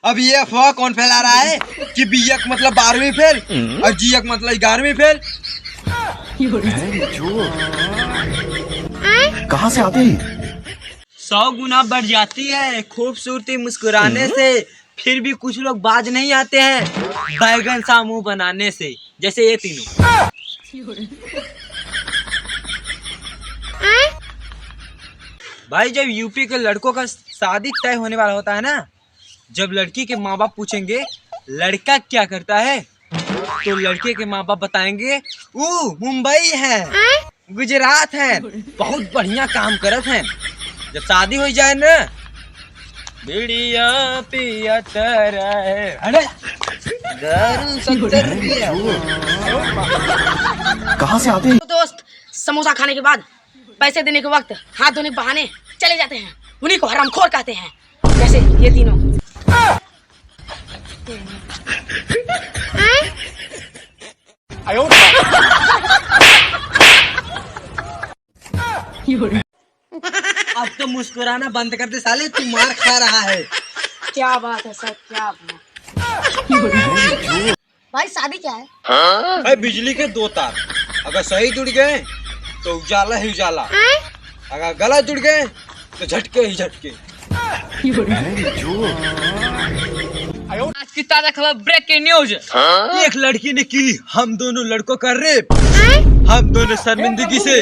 अब ये अफवाह कौन फैला रहा है कि बीएक मतलब 12वीं फेल और जीएक मतलब 11वीं फेल? कहाँ से आते हैं? 100 गुना बढ़ जाती है खूबसूरती मुस्कुराने से। फिर भी कुछ लोग बाज नहीं आते हैं बैगन सा मुंह बनाने से, जैसे ये तीनों। भाई जब यूपी के लड़कों का शादी तय होने वाला होता है ना, जब लड़की के माँ बाप पूछेंगे लड़का क्या करता है, तो लड़के के माँ बाप बताएंगे वो मुंबई है, गुजरात है, बहुत बढ़िया काम करत हैं। जब शादी हो जाए ना, बीड़िया पिया रहे, अरे दारू 70 रुपया। कहाँ से आते हैं? दोस्त समोसा खाने के बाद पैसे देने के वक्त हाथ धोने के बहाने चले जाते हैं, उन्हीं को हरामखोर कहते हैं, जैसे ये तीनों। अब तो मुस्कुराना बंद कर दे साले, तू मार खा रहा है। क्या बात है सर, क्या बात। भाई शादी क्या है? भाई बिजली के 2 तार अगर सही जुड़ गए तो उजाला ही उजाला, अगर गलत जुड़ गए तो झटके ही झटके। आज की ताजा खबर, ब्रेकिंग न्यूज। एक लड़की ने की हम दोनों लड़कों का रेप। हम दोनों शर्मिंदगी से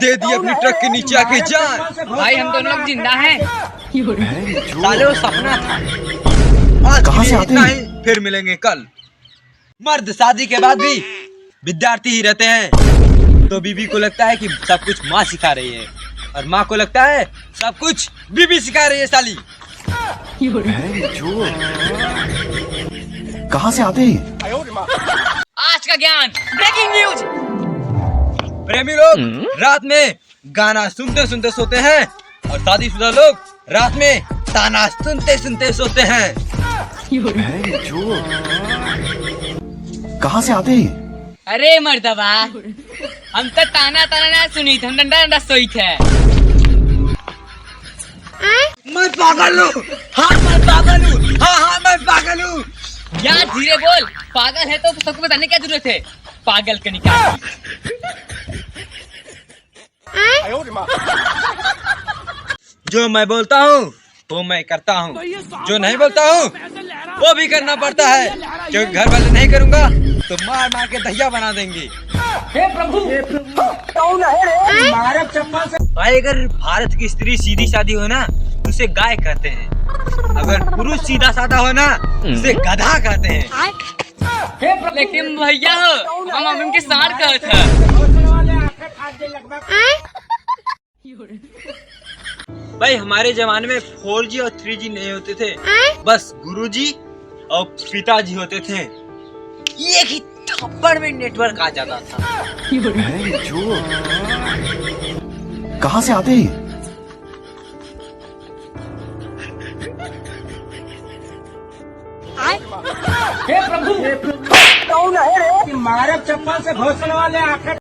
दे दी अपनी ट्रक के नीचे आके जान। भाई हम दोनों लोग जिंदा हैं। साले वो सपना था। आज कहाँ से आते इतना हैं? ही, फिर मिलेंगे कल। मर्द शादी के बाद भी विद्यार्थी ही रहते हैं, तो बीबी को लगता है कि सब कुछ माँ सिखा रही है, और माँ को लगता है सब कुछ बीबी सिखा रही है साली। कहाँ से आते हैं? आज का ज्ञान, ब्रेकिंग न्यूज। प्रेमी लोग रात में गाना सुनते सुनते सोते हैं, और शादीशुदा लोग रात में ताना सुनते सुनते सोते हैं। कहाँ से आते हैं? अरे मर्दबा, हम तो ताना ताना ना सुनी, हम डंडा डंडा सोई थे। मैं पागल हूँ, हाँ मैं पागल हूँ, हाँ मैं पागल हूँ। यार धीरे बोल, पागल है तो सबको बताने क्या जरूरत है, पागल का निकाल। जो मैं बोलता हूँ वो मैं करता हूँ, जो नहीं बोलता हूँ वो भी करना पड़ता है, क्योंकि घर वाले नहीं करूँगा तो मार मार के दहिया बना देंगे। भाई अगर भारत की स्त्री सीधी सादी हो ना तो उसे गाय कहते हैं, अगर पुरुष सीधा साधा हो ना उसे गधा कहते हैं। लेकिन भैया हम उनके साथ कहा था। भाई हमारे जमाने में 4G और 3G नहीं होते थे, बस गुरुजी और पिताजी होते थे। एक ही थप्पड़ में नेटवर्क आ जाता था। कहाँ से आते हैं? हे प्रभु, कौन है रे? मारे चप्पल से घोसले वाले आखिर